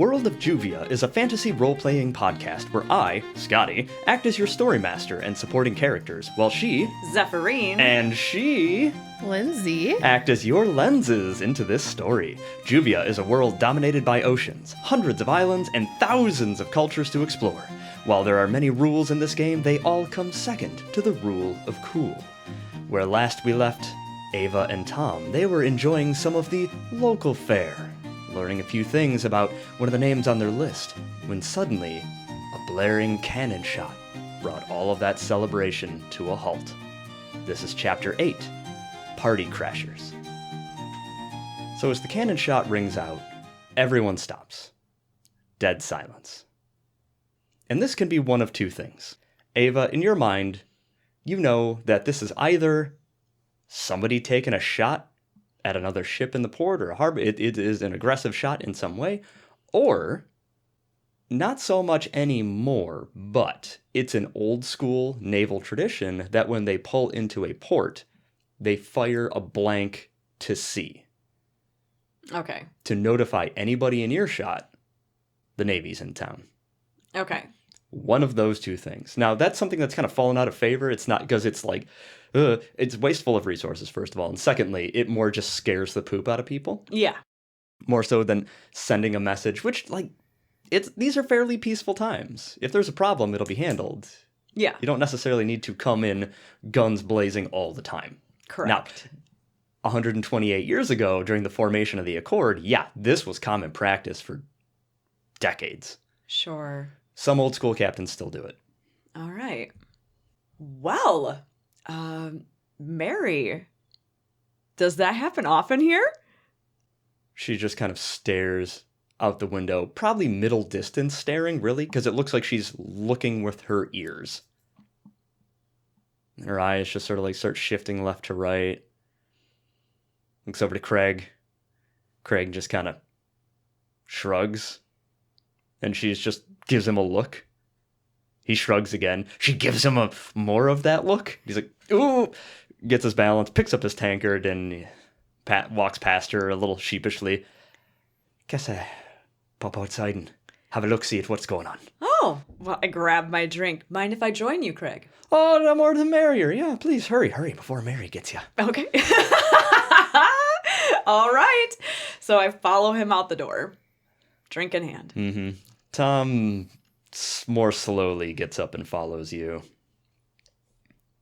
World of Juvia is a fantasy role-playing podcast where I, Scotty, act as your story master and supporting characters, while she, Zephyrine, and she, Lindsay, act as your lenses into this story. Juvia is a world dominated by oceans, hundreds of islands, and thousands of cultures to explore. While there are many rules in this game, they all come second to the rule of cool. Where last we left Ava and Tom, they were enjoying some of the local fare, learning a few things about one of the names on their list, when suddenly, a blaring cannon shot brought all of that celebration to a halt. This is Chapter 8, Party Crashers. So as the cannon shot rings out, everyone stops. Dead silence. And this can be one of two things. Ava, in your mind, you know that this is either somebody taking a shot at another ship in the port or a harbor, it is an aggressive shot in some way, or not so much anymore, but it's an old school naval tradition that when they pull into a port, they fire a blank to sea. Okay. To notify anybody in earshot, the Navy's in town. Okay. One of those two things. Now, that's something that's kind of fallen out of favor. It's not because it's like, it's wasteful of resources, first of all. And secondly, it more just scares the poop out of people. Yeah. More so than sending a message, which, like, these are fairly peaceful times. If there's a problem, it'll be handled. Yeah. You don't necessarily need to come in guns blazing all the time. Correct. Now, 128 years ago, during the formation of the Accord, yeah, this was common practice for decades. Sure. Some old school captains still do it. All right. Well, Mary, does that happen often here? She just kind of stares out the window, probably middle distance staring, really, because it looks like she's looking with her ears. Her eyes just sort of like start shifting left to right. Looks over to Craig. Craig just kind of shrugs. And she just gives him a look. He shrugs again. She gives him more of that look. He's like, ooh! Gets his balance, picks up his tankard, and walks past her a little sheepishly. Guess I pop outside and have a look-see at what's going on. Oh, well, I grab my drink. Mind if I join you, Craig? Oh, the more the merrier. Yeah, please, hurry before Mary gets you. Okay. All right. So I follow him out the door, drink in hand. Mm-hmm. Tom more slowly gets up and follows you.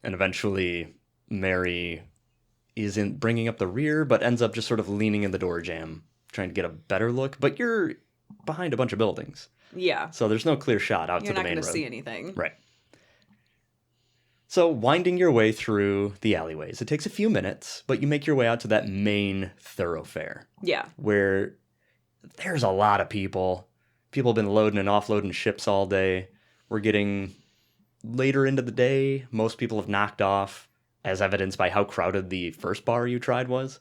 And eventually, Mary isn't bringing up the rear, but ends up just sort of leaning in the door jamb, trying to get a better look. But you're behind a bunch of buildings. Yeah. So there's no clear shot out to the main road. You're not going to see anything. Right. So winding your way through the alleyways, it takes a few minutes, but you make your way out to that main thoroughfare. Yeah. Where there's a lot of people. People have been loading and offloading ships all day. We're getting later into the day. Most people have knocked off, as evidenced by how crowded the first bar you tried was.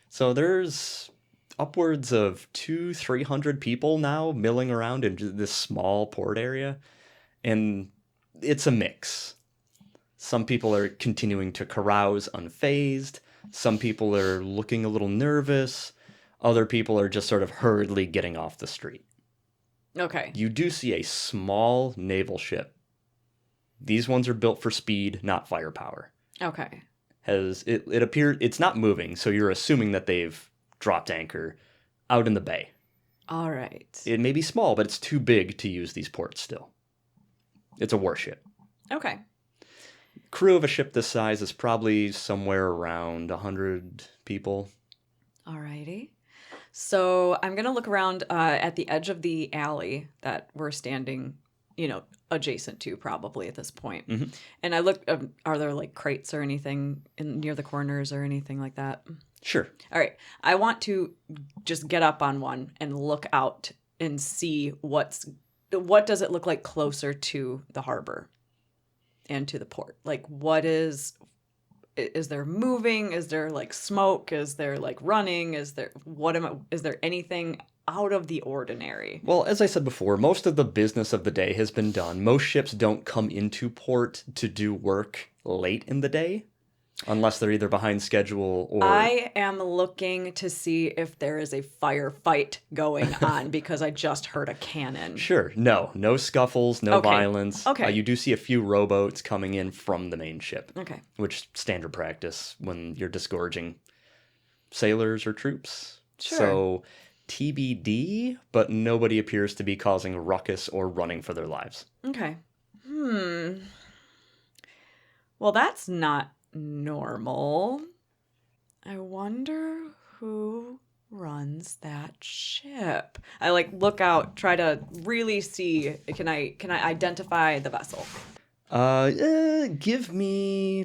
So there's upwards of 200-300 people now milling around in this small port area. And it's a mix. Some people are continuing to carouse unfazed. Some people are looking a little nervous. Other people are just sort of hurriedly getting off the street. Okay. You do see a small naval ship. These ones are built for speed, not firepower. Okay. It appeared it's not moving, so you're assuming that they've dropped anchor out in the bay. All right. It may be small, but it's too big to use these ports still. It's a warship. Okay. Crew of a ship this size is probably somewhere around 100 people. All righty. So I'm going to look around at the edge of the alley that we're standing, adjacent to probably at this point. Mm-hmm. And I look, are there like crates or anything near the corners or anything like that? Sure. All right. I want to just get up on one and look out and see what does it look like closer to the harbor and to the port? Like is there moving? Is there like smoke? Is there like running? Is there anything out of the ordinary? Well, as I said before, most of the business of the day has been done. Most ships don't come into port to do work late in the day. Unless they're either behind schedule or... I am looking to see if there is a firefight going on because I just heard a cannon. Sure. No scuffles, no violence. Okay. You do see a few rowboats coming in from the main ship. Okay. Which standard practice when you're disgorging sailors or troops. Sure. So TBD, but nobody appears to be causing a ruckus or running for their lives. Okay. Well, that's not normal. I wonder who runs that ship. I look out, try to really see. Can I identify the vessel? Give me,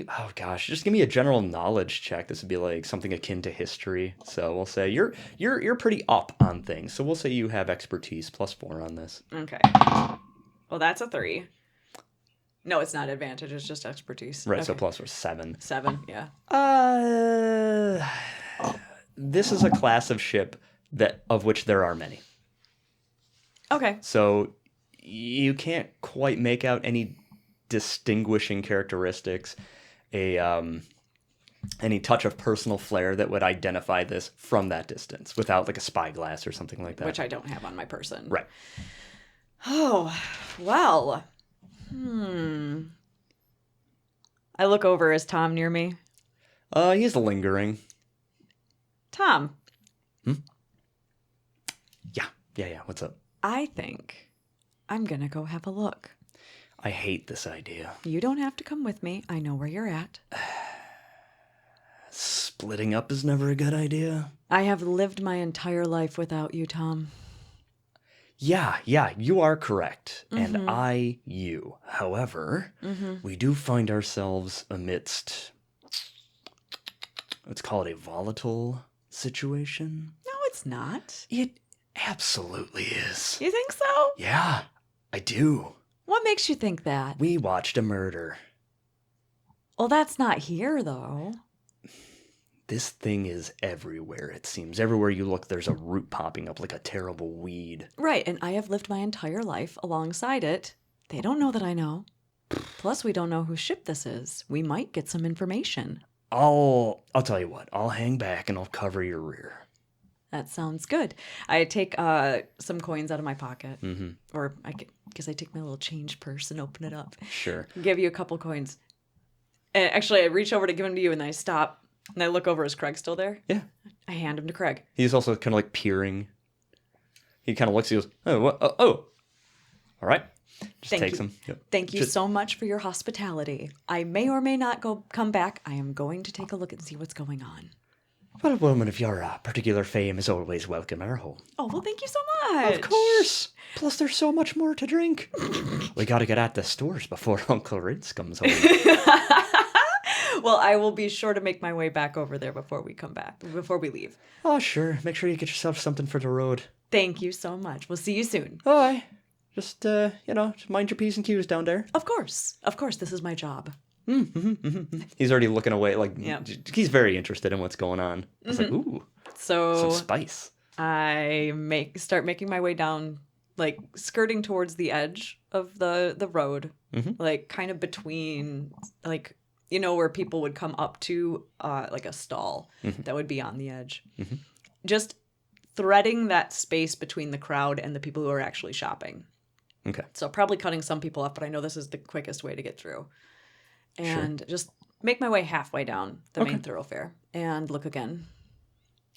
oh gosh, just give me a general knowledge check. This would be like something akin to history. So we'll say you're pretty up on things. So we'll say you have expertise +4 on this. Okay. Well, that's a 3. No, it's not advantage. It's just expertise. Right. Okay. So +4, 7. 7. Yeah. This is a class of ship of which there are many. Okay. So you can't quite make out any distinguishing characteristics, any touch of personal flair that would identify this from that distance without like a spyglass or something like that. Which I don't have on my person. Right. Oh, well. I look over. Is Tom near me? He's lingering. Tom. Yeah. What's up? I think I'm going to go have a look. I hate this idea. You don't have to come with me. I know where you're at. Splitting up is never a good idea. I have lived my entire life without you, Tom. Yeah, you are correct. And you. However, we do find ourselves amidst, let's call it a volatile situation. No, it's not. It absolutely is. You think so? Yeah, I do. What makes you think that? We watched a murder. Well, that's not here, though. This thing is everywhere, it seems. Everywhere you look, there's a root popping up like a terrible weed. Right, and I have lived my entire life alongside it. They don't know that I know. Plus, we don't know whose ship this is. We might get some information. I'll tell you what. I'll hang back and I'll cover your rear. That sounds good. I take some coins out of my pocket. Or I guess I take my little change purse and open it up. Sure. Give you a couple coins. And actually, I reach over to give them to you, and then I stop. And I look over. Is Craig still there? Yeah. I hand him to Craig. He's also kind of like peering. He kind of looks. He goes, "Oh, what? Oh, all right." Just takes him. Yep. Thank you so much for your hospitality. I may or may not come back. I am going to take a look and see what's going on. Well, a woman of your particular fame is always welcome at our home. Oh, well, thank you so much. Of course. Plus, there's so much more to drink. We got to get at the stores before Uncle Ritz comes home. Well, I will be sure to make my way back over there before we leave. Oh, sure. Make sure you get yourself something for the road. Thank you so much. We'll see you soon. All right. Just, just mind your P's and Q's down there. Of course. Of course, this is my job. He's already looking away. Yeah. He's very interested in what's going on. It's like, ooh, so some spice. I start making my way down, like skirting towards the edge of the road, like kind of between, like, where people would come up to like a stall that would be on the edge. Just threading that space between the crowd and the people who are actually shopping. Okay. So probably cutting some people off, but I know this is the quickest way to get through. And just make my way halfway down the main thoroughfare and look again.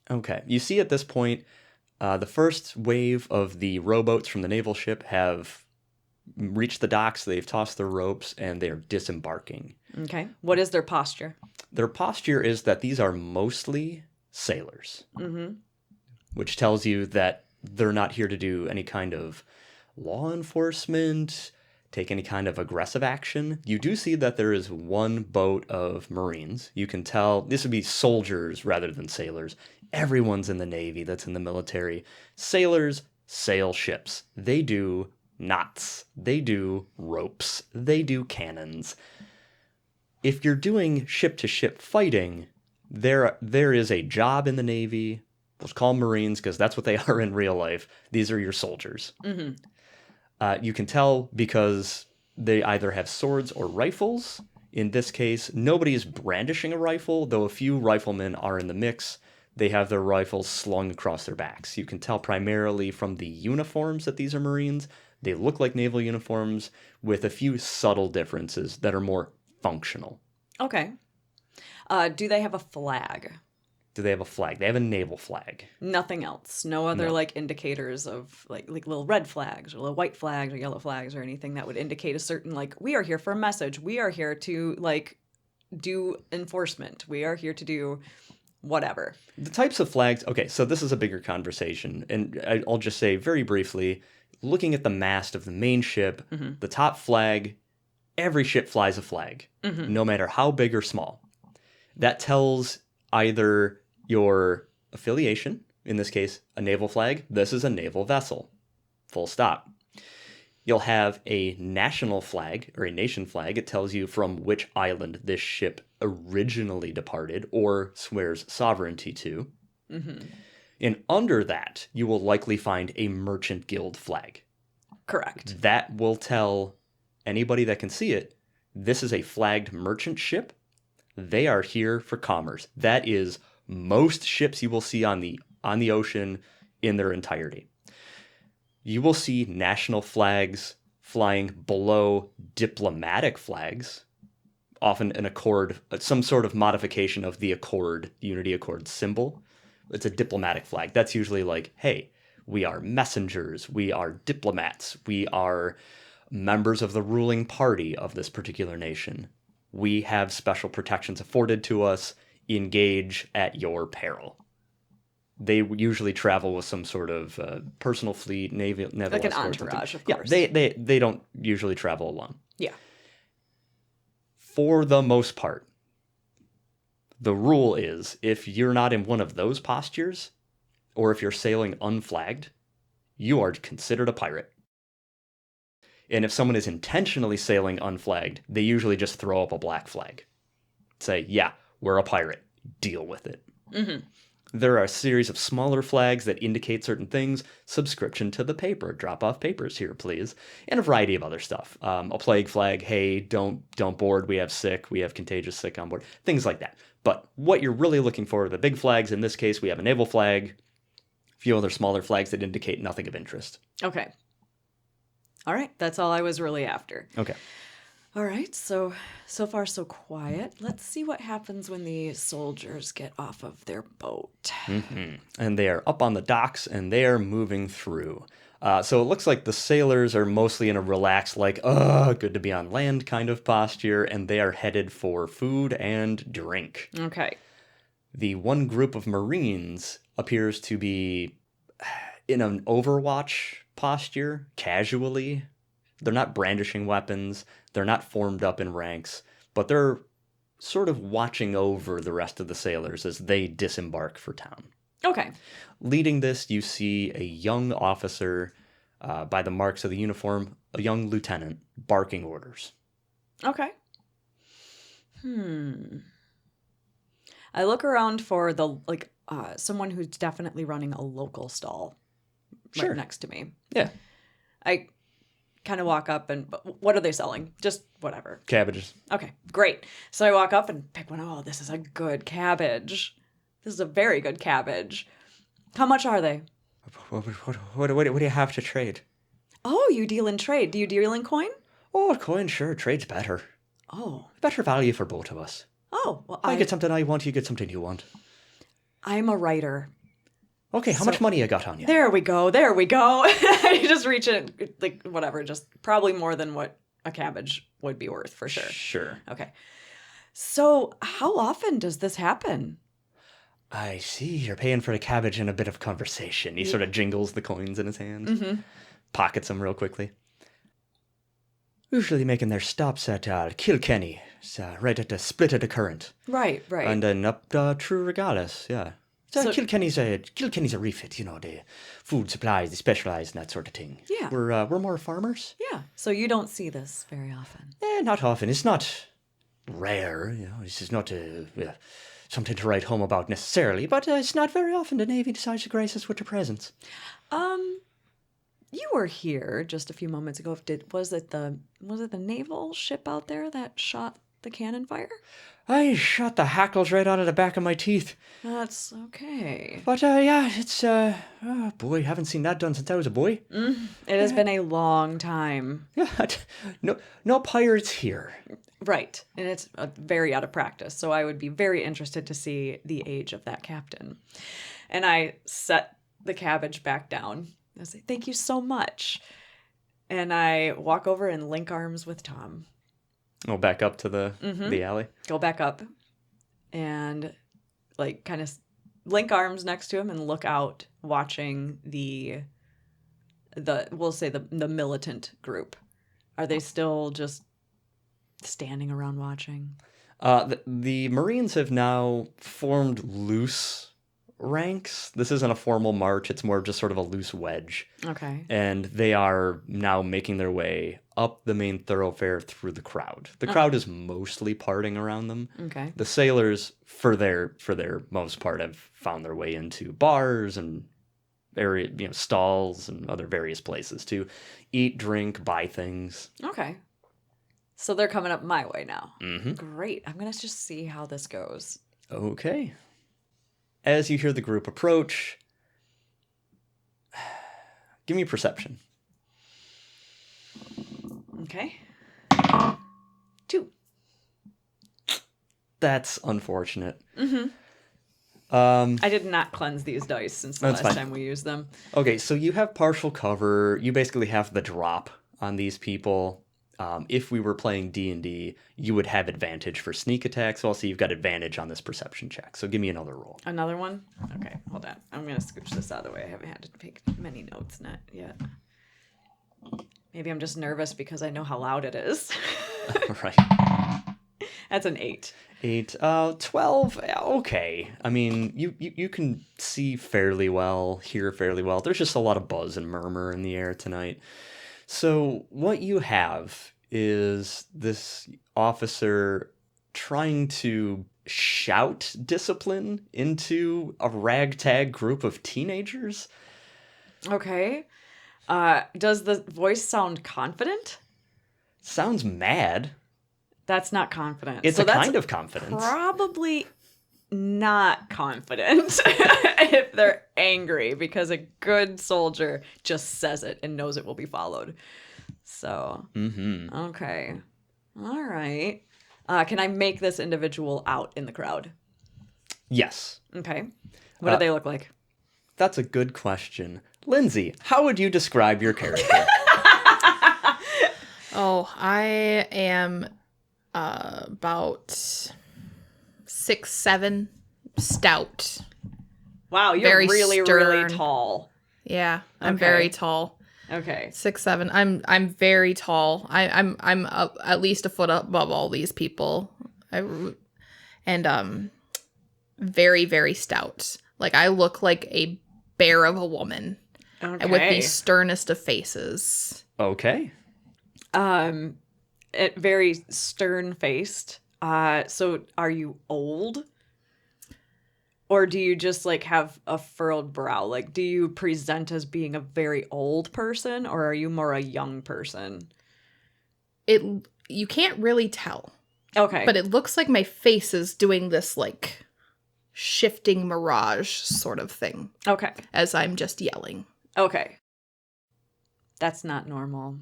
Okay. You see at this point, the first wave of the rowboats from the naval ship have reached the docks. They've tossed their ropes and they're disembarking. Okay. What is their posture? Their posture is that these are mostly sailors, which tells you that they're not here to do any kind of law enforcement, take any kind of aggressive action. You do see that there is one boat of Marines. You can tell this would be soldiers rather than sailors. Everyone's in the Navy that's in the military. Sailors sail ships. They do knots. They do ropes. They do cannons. If you're doing ship-to-ship fighting, there is a job in the Navy. Let's call them Marines because that's what they are in real life. These are your soldiers. You can tell because they either have swords or rifles. In this case, nobody is brandishing a rifle, though a few riflemen are in the mix. They have their rifles slung across their backs. You can tell primarily from the uniforms that these are Marines. They look like naval uniforms with a few subtle differences that are more functional. Okay. Do they have a flag? Do they have a flag? They have a naval flag. Nothing else. No other No. like indicators of like little red flags or little white flags or yellow flags or anything that would indicate a certain like we are here for a message. We are here to like do enforcement. We are here to do whatever. The types of flags, okay, so this is a bigger conversation, and I'll just say very briefly, looking at the mast of the main ship, the top flag, every ship flies a flag, no matter how big or small. That tells either your affiliation, in this case, a naval flag, this is a naval vessel, full stop. You'll have a national flag or a nation flag. It tells you from which island this ship originally departed or swears sovereignty to. And under that, you will likely find a merchant guild flag. Correct. That will tell anybody that can see it, this is a flagged merchant ship. They are here for commerce. That is most ships you will see on the ocean in their entirety. You will see national flags flying below diplomatic flags, often an accord, some sort of modification of the accord, Unity Accord symbol. It's a diplomatic flag. That's usually like, hey, we are messengers, we are diplomats, we are members of the ruling party of this particular nation. We have special protections afforded to us. Engage at your peril. They usually travel with some sort of personal fleet, naval Like an escort, entourage, something. of course. Yeah, they don't usually travel alone. Yeah. For the most part, the rule is if you're not in one of those postures, or if you're sailing unflagged, you are considered a pirate. And if someone is intentionally sailing unflagged, they usually just throw up a black flag. Say, yeah, we're a pirate. Deal with it. There are a series of smaller flags that indicate certain things. Subscription to the paper. Drop off papers here, please. And a variety of other stuff. A plague flag. Hey, don't board. We have contagious sick on board. Things like that. But what you're really looking for are the big flags. In this case, we have a naval flag. A few other smaller flags that indicate nothing of interest. Okay. All right. That's all I was really after. Okay. All right. So far so quiet. Let's see what happens when the soldiers get off of their boat. And they are up on the docks and they are moving through. So it looks like the sailors are mostly in a relaxed, like, good to be on land kind of posture, and they are headed for food and drink. Okay. The one group of Marines appears to be in an Overwatch posture, casually. They're not brandishing weapons. They're not formed up in ranks, but they're sort of watching over the rest of the sailors as they disembark for town. Okay. Leading this, you see a young officer, by the marks of the uniform, a young lieutenant, barking orders. Okay. I look around for someone who's definitely running a local stall Sure. right next to me. Yeah. I kind of walk up and, what are they selling? Just whatever. Cabbages. Okay, great. So I walk up and pick one. Oh, this is a good cabbage. This is a very good cabbage. How much are they? What do you have to trade? Oh, you deal in trade. Do you deal in coin? Oh, coin, sure. Trade's better. Oh. Better value for both of us. Oh, well, I get something I want, you get something you want. I'm a writer. Okay, how much money you got on you? There we go. I just reach it, like, whatever, just probably more than what a cabbage would be worth, for sure. Sure. Okay. So how often does this happen? I see. You're paying for a cabbage and a bit of conversation. He sort of jingles the coins in his hand. Pockets them real quickly. Usually making their stops at Kilkenny, right at the split of the current. Right. And then up True Regalis, yeah. So Kilkenny's a refit, the food supplies, they specialise in that sort of thing. Yeah. We're more farmers. Yeah. So you don't see this very often. Not often. It's not rare, This is not something to write home about necessarily, but it's not very often the Navy decides to grace us with their presence. You were here just a few moments ago. Was it the naval ship out there that shot the cannon fire? I shot the hackles right out of the back of my teeth. That's okay. But, yeah, it's, oh, boy, haven't seen that done since I was a boy. It has been a long time. Yeah, no pirates here. Right. And it's very out of practice. So I would be very interested to see the age of that captain. And I set the cabbage back down. I say, thank you so much. And I walk over and link arms with Tom. Oh, back up to the alley? Go back up and like kind of link arms next to him and look out watching the we'll say the militant group. Are they still just standing around watching? The Marines have now formed loose ranks. This isn't a formal march. It's more of just sort of a loose wedge. Okay. And they are now making their way up the main thoroughfare through the crowd. The crowd is mostly parting around them. Okay. The sailors, for their most part, have found their way into bars and stalls and other various places to eat, drink, buy things. Okay. So they're coming up my way now. Mm-hmm. Great. I'm going to just see how this goes. Okay. As you hear the group approach, give me perception. Okay. 2. That's unfortunate. Mm-hmm. I did not cleanse these dice since the last time we used them. Okay, so you have partial cover. You basically have the drop on these people. If we were playing D&D, you would have advantage for sneak attacks. Also, you've got advantage on this perception check. So give me another roll. Another one? Okay, hold on. I'm going to scooch this out of the way. I haven't had to take many notes yet. Maybe I'm just nervous because I know how loud it is. Right. That's an 8. 8. 12. Okay. I mean, you can see fairly well, hear fairly well. There's just a lot of buzz and murmur in the air tonight. So what you have is this officer trying to shout discipline into a ragtag group of teenagers. Okay. Does the voice sound confident? Sounds mad. That's not confident. It's kind of confidence. Probably not confident if they're angry, because a good soldier just says it and knows it will be followed. So, Okay. All right. Can I make this individual out in the crowd? Yes. Okay. What do they look like? That's a good question. Lindsay, how would you describe your character? Oh, I am about 6'7", stout. Wow, you're very really, stern. really tall. Yeah, I'm Okay. very tall. Okay. 6'7". I'm very tall. I'm at least a foot above all these people. And very, very stout. Like, I look like a bear of a woman. Okay. And with the sternest of faces. Okay. Very stern-faced. So are you old? Or do you just like have a furrowed brow? Like, do you present as being a very old person, or are you more a young person? You can't really tell. Okay. But it looks like my face is doing this like shifting mirage sort of thing. Okay. As I'm just yelling. Okay. That's not normal.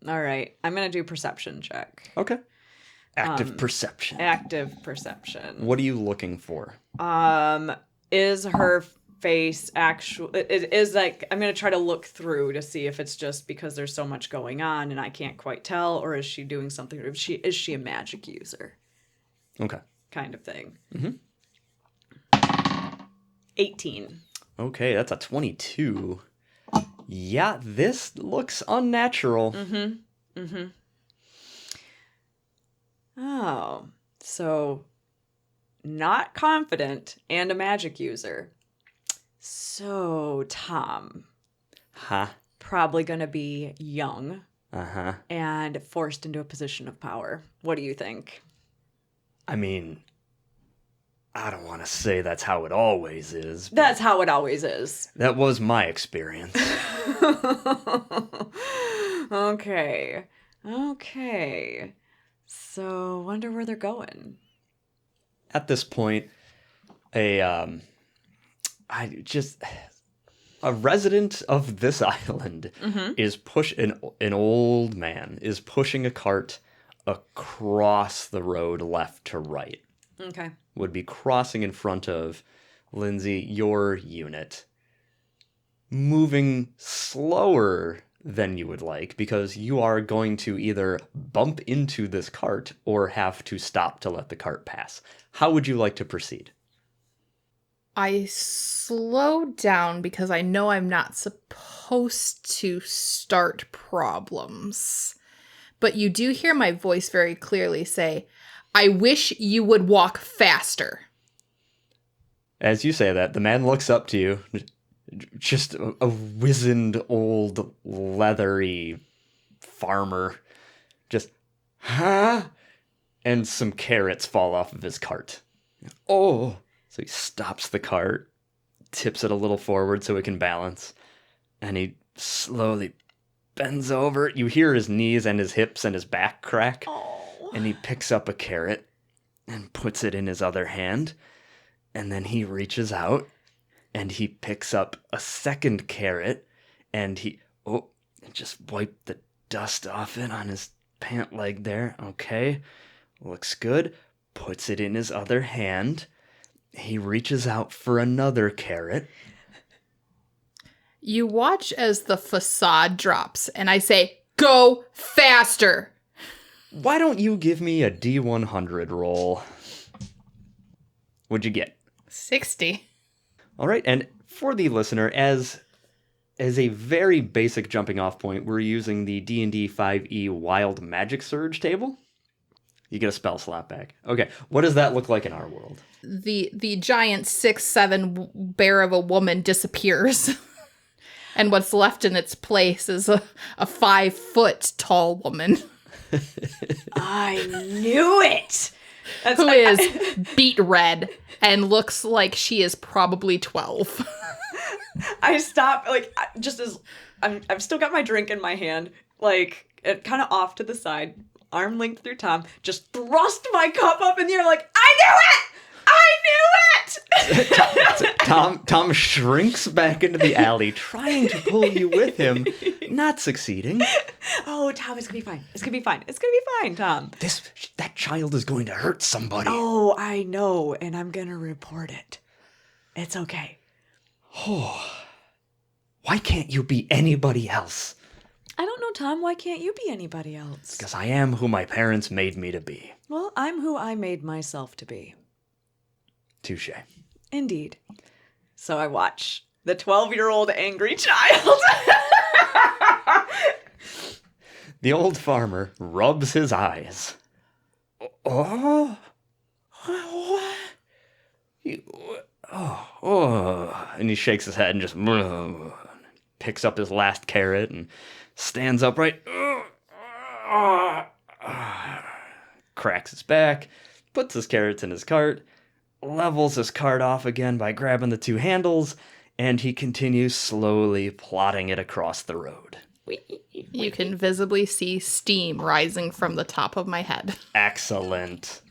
All right. I'm going to do perception check. Okay. Active perception. Active perception. What are you looking for? Is her face actual? It is like, I'm going to try to look through to see if it's just because there's so much going on and I can't quite tell, or is she doing something? Is she a magic user? Okay. Kind of thing. 18. Okay, that's a 22. Yeah, this looks unnatural. Oh, so not confident and a magic user. So, Tom. Huh? Probably going to be young. Uh-huh. And forced into a position of power. What do you think? I mean, I don't want to say that's how it always is. That's how it always is. That was my experience. Okay. So, wonder where they're going. At this point, a resident of this island is an old man is pushing a cart across the road left to right. Okay. Would be crossing in front of Lindsay, your unit, moving slower than you would like because you are going to either bump into this cart or have to stop to let the cart pass. How would you like to proceed? I slow down because I know I'm not supposed to start problems. But you do hear my voice very clearly say, I wish you would walk faster. As you say that, the man looks up to you, just a wizened, old, leathery farmer. Just, huh? And some carrots fall off of his cart. Oh! So he stops the cart, tips it a little forward so it can balance, and he slowly bends over. You hear his knees and his hips and his back crack. Oh. And he picks up a carrot and puts it in his other hand. And then he reaches out and he picks up a second carrot and and just wiped the dust off it on his pant leg there. Okay, looks good. Puts it in his other hand. He reaches out for another carrot. You watch as the facade drops, and I say, go faster! Why don't you give me a D100 roll? What'd you get? 60. All right, and for the listener, as a very basic jumping off point, we're using the D&D 5e Wild Magic Surge table. You get a spell slap back. Okay, what does that look like in our world? The giant 6'7" bear of a woman disappears. And what's left in its place is a 5-foot tall woman. I knew it! Who is beet red and looks like she is probably 12. I stop, just as I've still got my drink in my hand, it kind of off to the side, arm linked through Tom, just thrust my cup up in the air like, I knew it! Tom shrinks back into the alley, trying to pull you with him, not succeeding. Oh, Tom, it's gonna be fine. It's gonna be fine. It's gonna be fine, Tom. That child is going to hurt somebody. Oh, I know, and I'm gonna report it. It's okay. Oh, why can't you be anybody else? I don't know, Tom. Why can't you be anybody else? Because I am who my parents made me to be. Well, I'm who I made myself to be. Touche. Indeed. So I watch the 12-year-old angry child. The old farmer rubs his eyes. Oh? What? And he shakes his head and just picks up his last carrot and stands upright. Cracks his back, puts his carrots in his cart, levels his cart off again by grabbing the two handles, and he continues slowly plodding it across the road. You can visibly see steam rising from the top of my head. Excellent.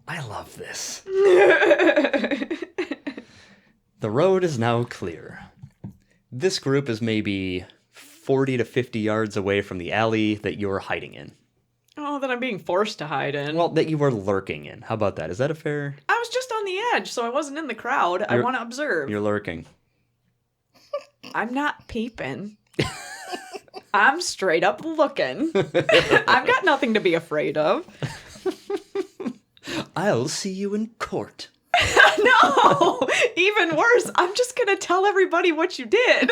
I love this. The road is now clear. This group is maybe 40 to 50 yards away from the alley that you're hiding in. Oh, that I'm being forced to hide in. Well, that you were lurking in. How about that? Is that a fair... I was just on the edge, so I wasn't in the crowd. I want to observe. You're lurking. I'm not peeping. I'm straight up looking. I've got nothing to be afraid of. I'll see you in court. No! Even worse, I'm just gonna tell everybody what you did.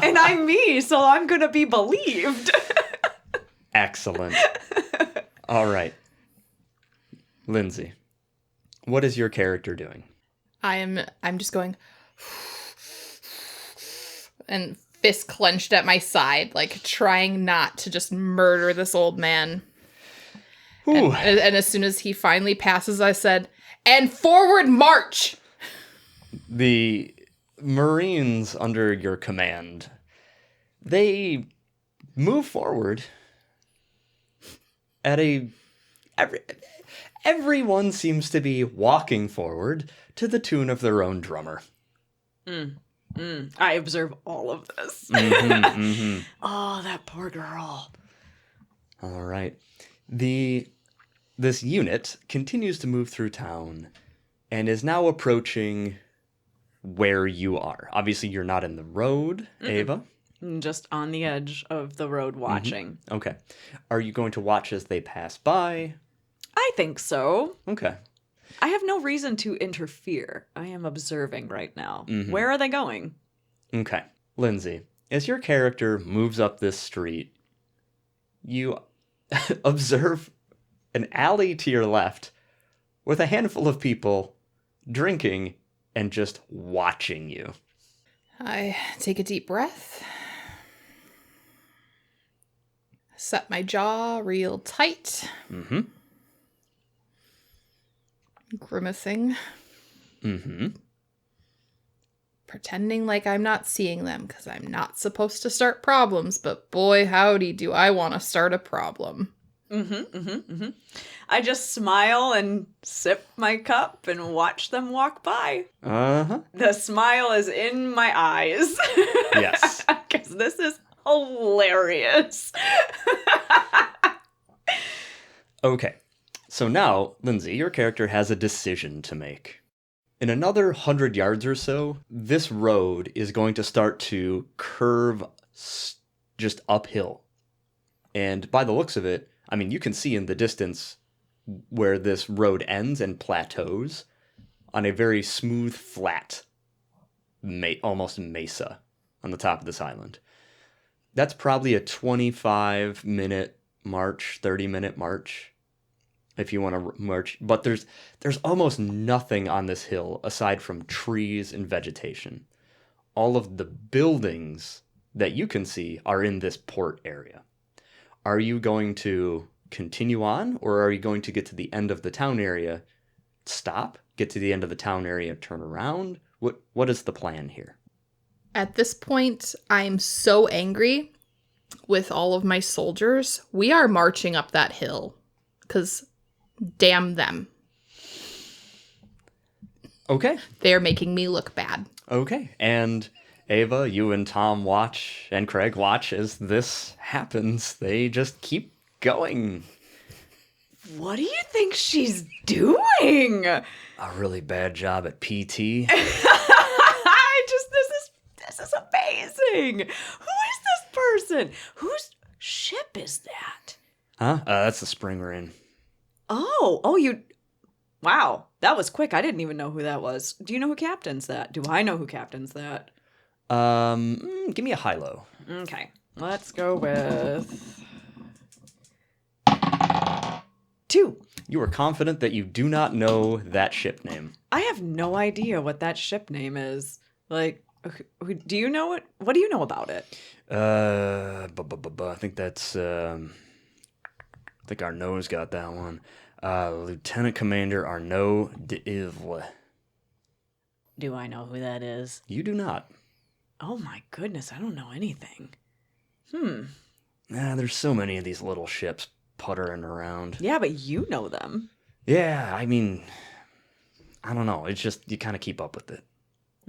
And I'm me, so I'm gonna be believed. Excellent. All right. Lindsay, what is your character doing? I'm just going and fist clenched at my side, like trying not to just murder this old man. And as soon as he finally passes, I said, "And forward march!" The Marines under your command, they move forward at a Everyone seems to be walking forward to the tune of their own drummer. I observe all of this. Oh, that poor girl. All right. This unit continues to move through town and is now approaching where you are. Obviously, you're not in the road, Ava. Just on the edge of the road watching. Okay. Are you going to watch as they pass by? I think so. Okay. I have no reason to interfere. I am observing right now. Where are they going? Okay. Lindsay, as your character moves up this street, you observe an alley to your left with a handful of people drinking and just watching you. I take a deep breath. Set my jaw real tight. Grimacing. Pretending like I'm not seeing them because I'm not supposed to start problems, but boy, howdy, do I want to start a problem. I just smile and sip my cup and watch them walk by. The smile is in my eyes. Yes. Because this is hilarious. Okay. So now, Lindsay, your character has a decision to make. In another 100 yards or so, this road is going to start to curve just uphill. And by the looks of it, I mean, you can see in the distance where this road ends and plateaus on a very smooth, flat, almost mesa on the top of this island. That's probably a 25-minute march, 30-minute march, if you want to march. But there's almost nothing on this hill aside from trees and vegetation. All of the buildings that you can see are in this port area. Are you going to continue on, or are you going to get to the end of the town area, stop, get to the end of the town area, turn around? What is the plan here? At this point, I'm so angry with all of my soldiers. We are marching up that hill, because damn them. Okay. They're making me look bad. Okay. And Ava, you and Tom watch, and Craig watch as this happens. They just keep going. What do you think she's doing? A really bad job at PT. This is amazing. Who is this person? Whose ship is that? Huh? That's the spring we're in. Wow, that was quick. I didn't even know who that was. Do you know who captains that? Do I know who captains that? Give me a high-low. Okay, let's go with 2. You are confident that you do not know that ship name. I have no idea what that ship name is. Like, do you know it? What do you know about it? I think that's, I think Arnaud's got that one. Lieutenant Commander Arnaud d'Ivre. Do I know who that is? You do not. Oh my goodness, I don't know anything. There's so many of these little ships puttering around. Yeah, but you know them. Yeah, I mean, I don't know. It's just, you kind of keep up with it.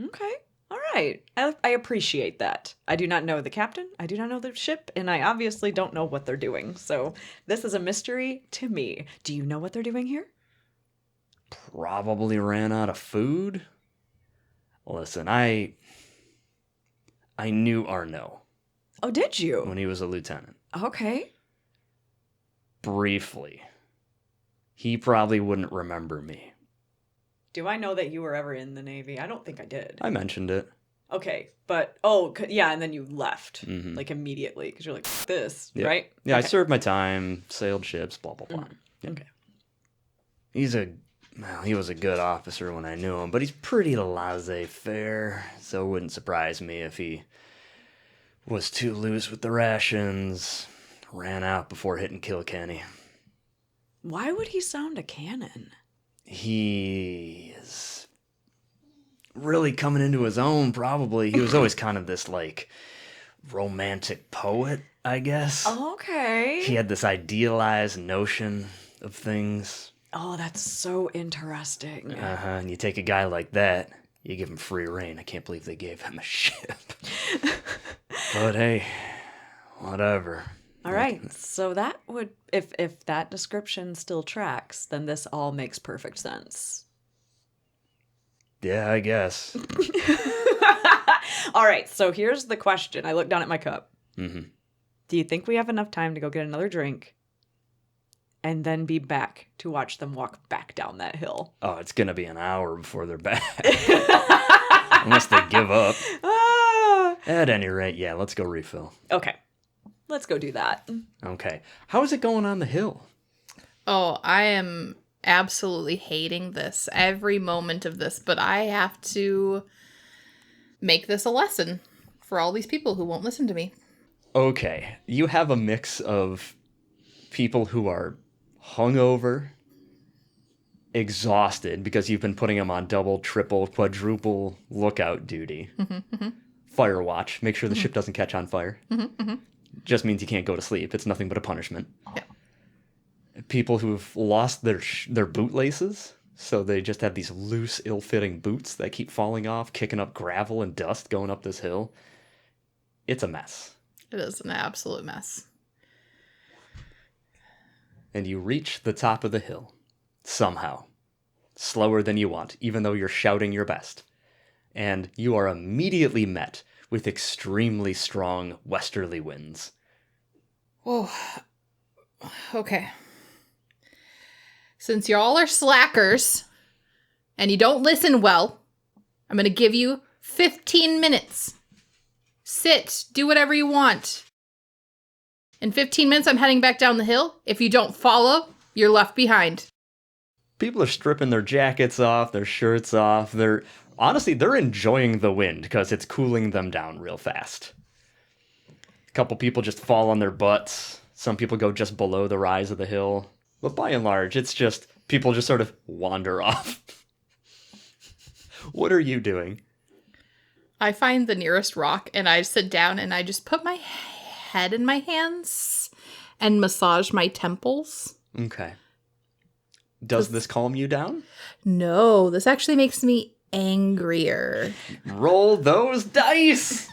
Okay. All right. I appreciate that. I do not know the captain. I do not know the ship. And I obviously don't know what they're doing. So this is a mystery to me. Do you know what they're doing here? Probably ran out of food. Listen, I knew Arnaud. Oh, did you? When he was a lieutenant. Okay. Briefly. He probably wouldn't remember me. Do I know that you were ever in the Navy? I don't think I did. I mentioned it. Okay, but, yeah, and then you left, like, immediately, because you're like, this, Yeah. right? Yeah, Okay. I served my time, sailed ships, blah, blah, blah. Yeah. Okay. He was a good officer when I knew him, but he's pretty laissez-faire, so it wouldn't surprise me if he was too loose with the rations, ran out before hitting Kilkenny. Why would he sound a cannon? He is really coming into his own, probably. He was always kind of this, like, romantic poet, I guess. Okay. He had this idealized notion of things. Oh, that's so interesting. And you take a guy like that, you give him free reign. I can't believe they gave him a ship. But hey, whatever. All right. So that would, if that description still tracks, then this all makes perfect sense. Yeah, I guess. All right. So here's the question. I looked down at my cup. Mm-hmm. Do you think we have enough time to go get another drink and then be back to watch them walk back down that hill? Oh, it's going to be an hour before they're back. Unless they give up. At any rate, yeah, let's go refill. Okay. Let's go do that. Okay. How is it going on the hill? Oh, I am absolutely hating this, every moment of this, but I have to make this a lesson for all these people who won't listen to me. Okay. You have a mix of people who are hungover, exhausted because you've been putting them on double, triple, quadruple lookout duty. Fire watch. Make sure the ship doesn't catch on fire. Just means you can't go to sleep. It's nothing but a punishment. Yeah. People who've lost their bootlaces, so they just have these loose, ill-fitting boots that keep falling off, kicking up gravel and dust going up this hill. It's a mess. It is an absolute mess. And you reach the top of the hill. Somehow. Slower than you want, even though you're shouting your best. And you are immediately met with extremely strong westerly winds. Oh, okay. Since y'all are slackers and you don't listen well, I'm going to give you 15 minutes. Sit, do whatever you want. In 15 minutes, I'm heading back down the hill. If you don't follow, you're left behind. People are stripping their jackets off, their shirts off. They're enjoying the wind because it's cooling them down real fast. A couple people just fall on their butts. Some people go just below the rise of the hill. But by and large, it's just people just sort of wander off. What are you doing? I find the nearest rock and I sit down and I just put my head in my hands and massage my temples. Okay. Does this calm you down? No, this actually makes me angrier. Roll those dice!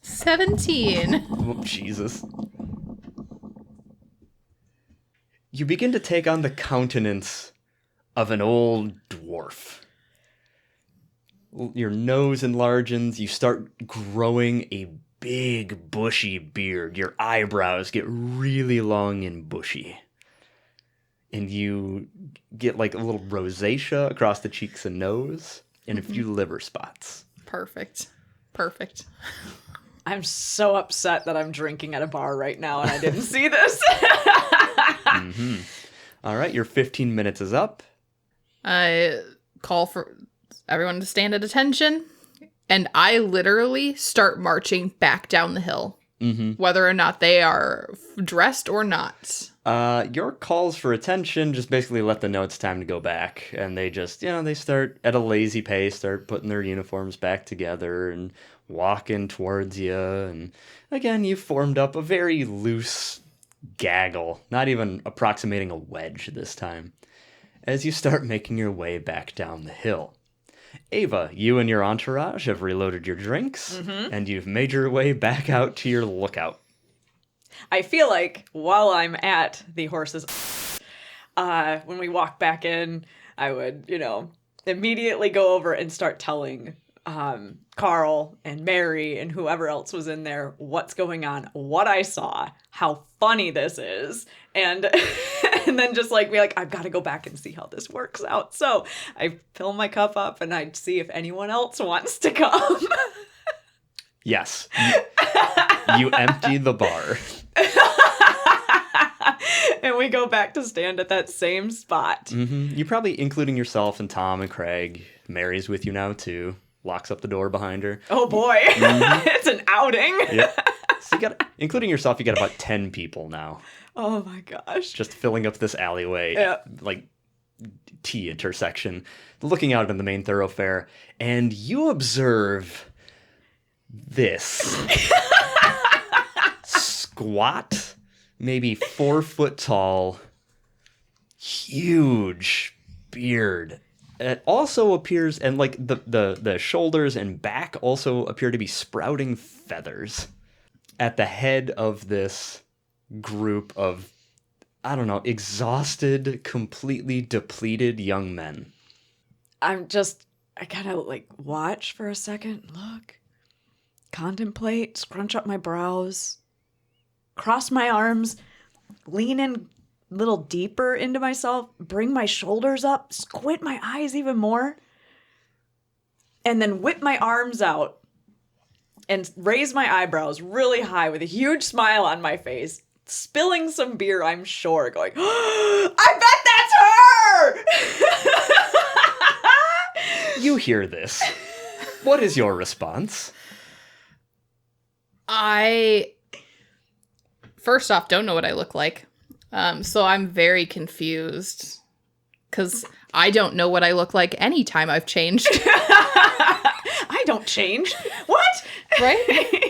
17. Oh, Jesus. You begin to take on the countenance of an old dwarf. Your nose enlarges, you start growing a big bushy beard. Your eyebrows get really long and bushy. And you get like a little rosacea across the cheeks and nose, and a few liver spots. Perfect. I'm so upset that I'm drinking at a bar right now and I didn't see this. All right, your 15 minutes is up. I call for everyone to stand at attention, and I literally start marching back down the hill, whether or not they are dressed or not. Your calls for attention just basically let them know it's time to go back, and they just, they start at a lazy pace, start putting their uniforms back together and walking towards you, and again, you formed up a very loose gaggle, not even approximating a wedge this time, as you start making your way back down the hill. Ava, you and your entourage have reloaded your drinks, and you've made your way back out to your lookout. I feel like while I'm at the horses, when we walk back in, I would, immediately go over and start telling Carl and Mary and whoever else was in there what's going on, what I saw, how funny this is, and and then just like be like, I've got to go back and see how this works out. So I fill my cup up and I'd see if anyone else wants to come. Yes. You empty the bar. And we go back to stand at that same spot. You probably, including yourself and Tom and Craig. Mary's with you now, too. Locks up the door behind her. Oh, boy. It's an outing. Yep. So including yourself, you got about 10 people now. Oh, my gosh. Just filling up this alleyway, like T intersection, looking out in the main thoroughfare, and you observe this squat, maybe 4 foot tall, huge beard. It also appears, and like the shoulders and back also appear to be sprouting feathers. At the head of this group of, I don't know, exhausted, completely depleted young men. I kind of like watch for a second, look, contemplate, scrunch up my brows, cross my arms, lean in a little deeper into myself, bring my shoulders up, squint my eyes even more, and then whip my arms out and raise my eyebrows really high with a huge smile on my face, spilling some beer, I'm sure, going, I bet that's her! You hear this. What is your response? I, first off, don't know what I look like. So I'm very confused because I don't know what I look like anytime I've changed. I don't change. What? Right?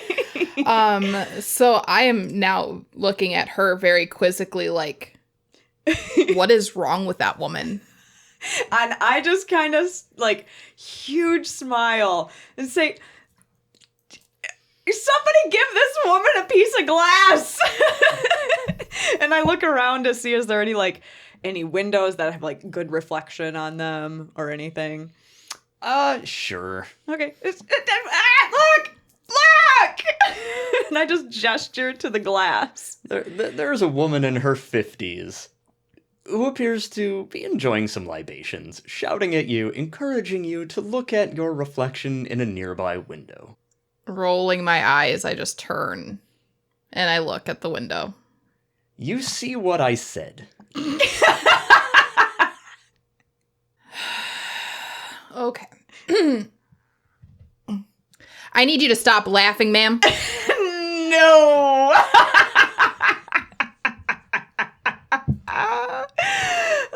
So I am now looking at her very quizzically like, what is wrong with that woman? And I just kind of like huge smile and say, somebody give this woman a piece of glass. And I look around to see, is there any windows that have like good reflection on them or anything? Sure. Okay. Look! And I just gesture to the glass. There's a woman in her 50s who appears to be enjoying some libations, shouting at you, encouraging you to look at your reflection in a nearby window. Rolling my eyes, I just turn and I look at the window. You see what I said. Okay. I need you to stop laughing, ma'am. No!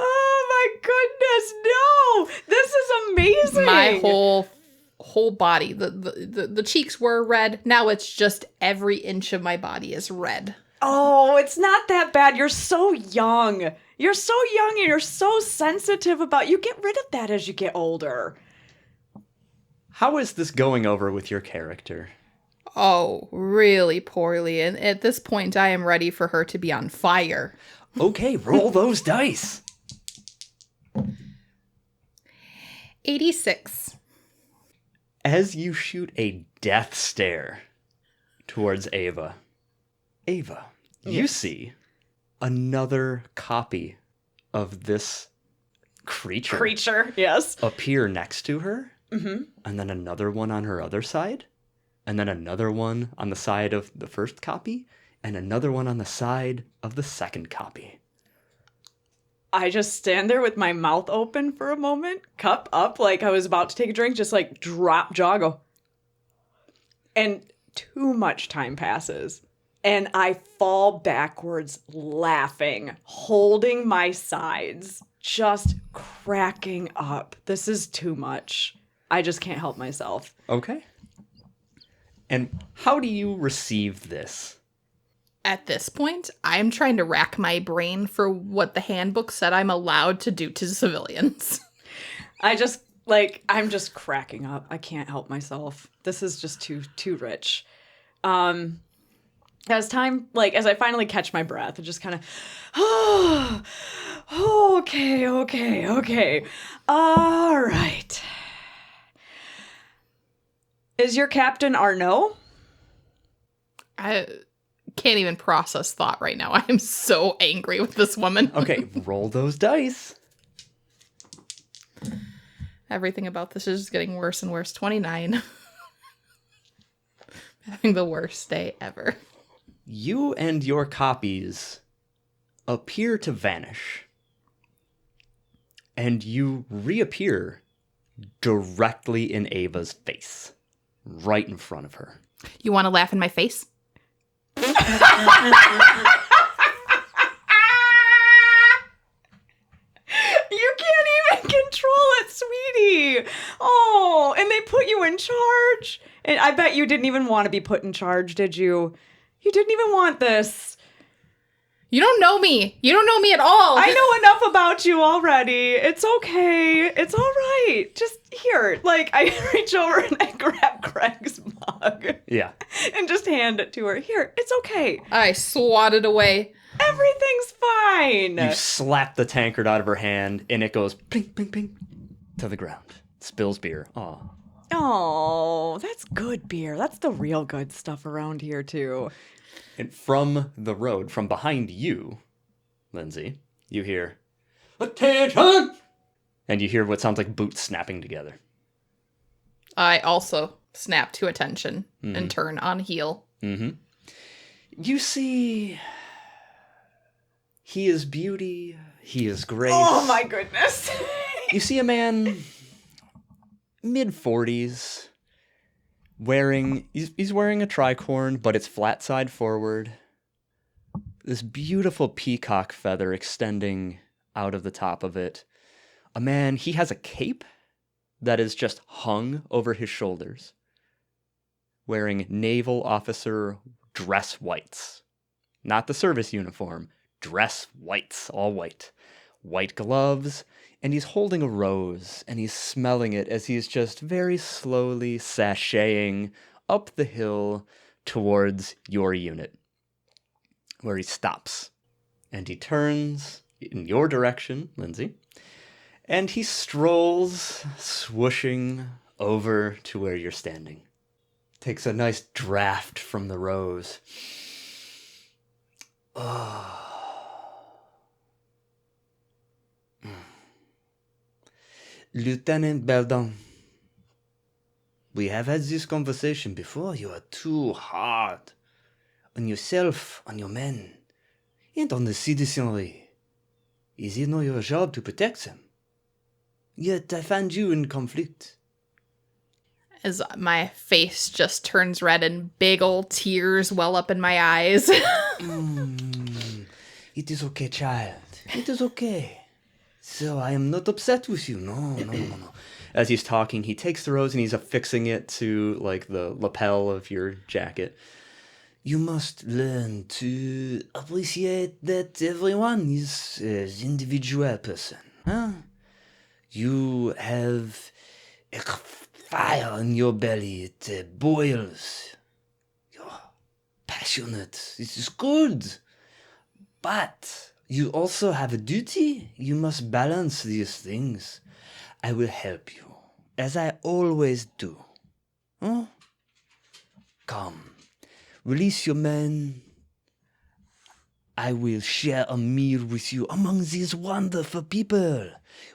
Oh my goodness, no! This is amazing! My whole body, the cheeks were red. Now it's just every inch of my body is red. Oh, it's not that bad. You're so young. You're so young and you're so sensitive about... You get rid of that as you get older. How is this going over with your character? Oh, really poorly. And at this point, I am ready for her to be on fire. Okay, roll those dice. 86. As you shoot a death stare towards Ava, you see another copy of this creature yes. appear next to her, Mm-hmm. and then another one on her other side, and then another one on the side of the first copy, and another one on the side of the second copy. I just stand there with my mouth open for a moment, cup up like I was about to take a drink, just like drop jaw, go. And too much time passes. And I fall backwards laughing, holding my sides, just cracking up. This is too much. I just can't help myself. Okay. And how do you receive this? At this point, I'm trying to rack my brain for what the handbook said I'm allowed to do to civilians. I'm just cracking up. I can't help myself. This is just too rich. As I finally catch my breath, I just kind of, okay. All right. Is your captain Arnaud? I can't even process thought right now. I am so angry with this woman. Okay, roll those dice. Everything about this is just getting worse and worse. 29. Having the worst day ever. You and your copies appear to vanish. And you reappear directly in Ava's face. Right in front of her. You want to laugh in my face? You can't even control it, sweetie. Oh, and they put you in charge. And I bet you didn't even want to be put in charge, did you? You didn't even want this. You don't know me. You don't know me at all. I know enough about you already. It's okay. It's all right. Just here. Like, I reach over and I grab Greg's mug. Yeah. And just hand it to her. Here, it's okay. I swatted away. Everything's fine. You slap the tankard out of her hand, and it goes ping, ping, ping to the ground. Spills beer. Aw. Oh, that's good beer. That's the real good stuff around here, too. And from the road, from behind you, Lindsay, you hear, "Attention!" And you hear what sounds like boots snapping together. I also snap to attention and turn on heel. Mm-hmm. You see, he is beauty, he is grace. Oh, my goodness. You see a man, mid-40s, he's wearing a tricorn, but it's flat side forward. This beautiful peacock feather extending out of the top of it. A man, he has a cape that is just hung over his shoulders, wearing naval officer dress whites. Not the service uniform, dress whites, all white. White gloves, and he's holding a rose, and he's smelling it as he's just very slowly sashaying up the hill towards your unit, where he stops. And he turns in your direction, Lindsay, and he strolls, swooshing over to where you're standing. Takes a nice draft from the rose. Oh. Lieutenant Beldon, we have had this conversation before. You are too hard on yourself, on your men, and on the citizenry. Is it not your job to protect them? Yet I find you in conflict. As my face just turns red and big old tears well up in my eyes. It is okay, child. It is okay. So I am not upset with you. No. As he's talking, he takes the rose and he's affixing it to, like, the lapel of your jacket. You must learn to appreciate that everyone is an individual person. Huh? You have a fire in your belly. It boils. You're passionate. This is good. But you also have a duty. You must balance these things. I will help you, as I always do. Huh? Come, release your men. I will share a meal with you among these wonderful people.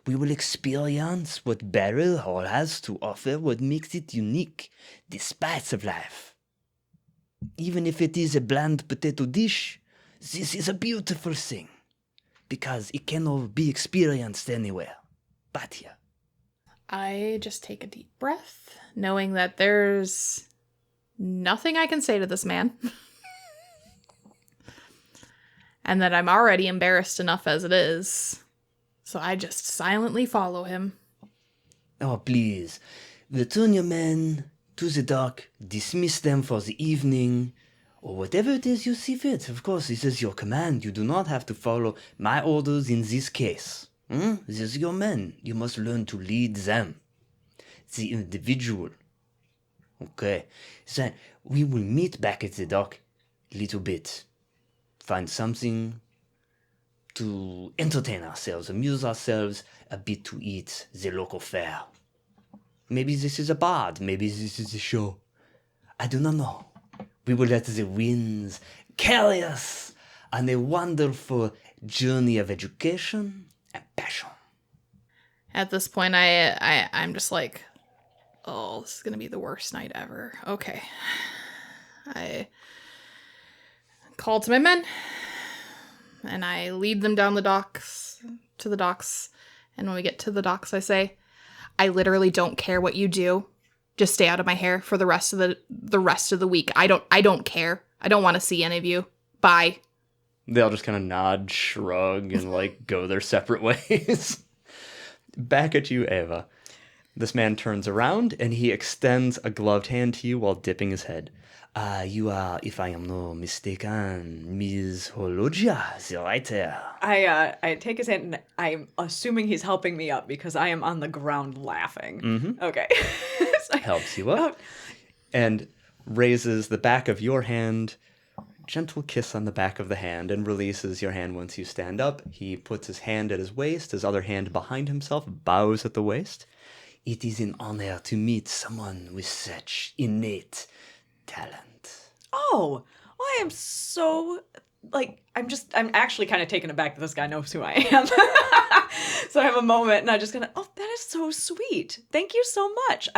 We will experience what Barrelhaul has to offer, what makes it unique, the spice of life. Even if it is a bland potato dish, this is a beautiful thing, because it cannot be experienced anywhere but here. I just take a deep breath, knowing that there's nothing I can say to this man. And that I'm already embarrassed enough as it is. So I just silently follow him. Oh, please, return your men to the dock, dismiss them for the evening, or whatever it is you see fit. Of course, this is your command. You do not have to follow my orders in this case. These are your men. You must learn to lead them. The individual. Okay. Then we will meet back at the dock a little bit. Find something to entertain ourselves, amuse ourselves, a bit to eat, the local fare. Maybe this is a bard. Maybe this is a show. I do not know. We will let the winds carry us on a wonderful journey of education and passion. At this point, I'm just like, oh, this is going to be the worst night ever. Okay. I call to my men, and I lead them down to the docks. And when we get to the docks, I say, I literally don't care what you do. Just stay out of my hair for the rest of the week. I don't care. I don't want to see any of you. Bye. They all just kind of nod, shrug, and like go their separate ways. Back at you, Ava. This man turns around and he extends a gloved hand to you while dipping his head. You are, if I am not mistaken, Ms. Hologia, the writer. I take his hand and I'm assuming he's helping me up because I am on the ground laughing. Mm-hmm. Okay. Helps you up. And raises the back of your hand, gentle kiss on the back of the hand, and releases your hand once you stand up. He puts his hand at his waist, his other hand behind himself, bows at the waist. It is an honor to meet someone with such innate talent. Oh, I am so, I'm actually kind of taken aback that this guy knows who I am. So I have a moment and I just gonna, oh, that is so sweet. Thank you so much.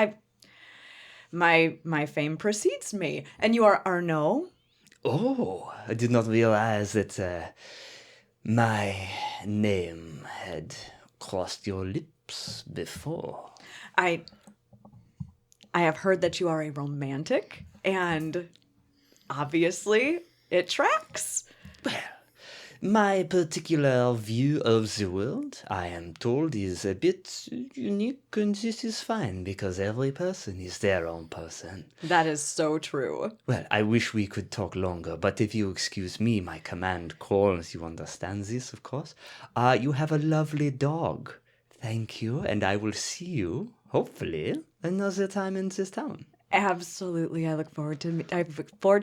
My fame precedes me. And you are Arnaud? Oh, I did not realize that my name had crossed your lips before. I have heard that you are a romantic, and obviously it tracks. Well, my particular view of the world, I am told, is a bit unique, and this is fine, because every person is their own person. That is so true. Well, I wish we could talk longer, but if you excuse me, my command calls, you understand this, of course. You have a lovely dog. Thank you, and I will see you, hopefully, another time in this town. Absolutely. I look forward to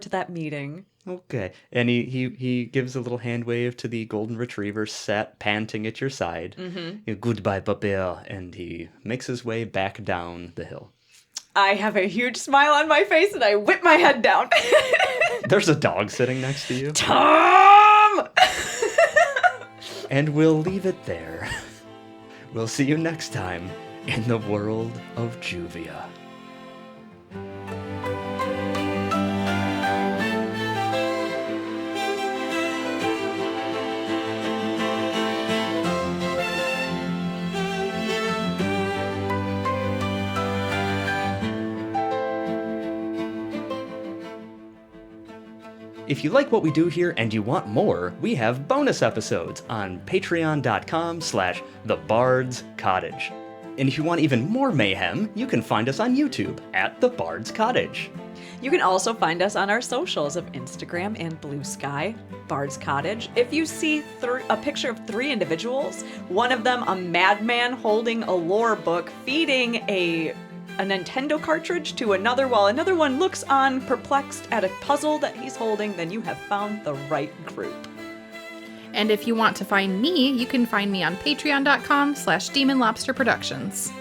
that meeting. Okay. And he gives a little hand wave to the golden retriever sat panting at your side. Mm-hmm. Goodbye, Papel. And he makes his way back down the hill. I have a huge smile on my face and I whip my head down. There's a dog sitting next to you. Tom! And we'll leave it there. We'll see you next time in the world of Juvia. If you like what we do here and you want more, we have bonus episodes on patreon.com/thebard'scottage. And if you want even more mayhem, you can find us on YouTube at The Bard's Cottage. You can also find us on our socials of Instagram and Blue Sky, Bard's Cottage. If you see a picture of 3 individuals, one of them a madman holding a lore book, feeding a Nintendo cartridge to another while another one looks on perplexed at a puzzle that he's holding, then you have found the right group. And if you want to find me, you can find me on patreon.com/Demon Lobster Productions.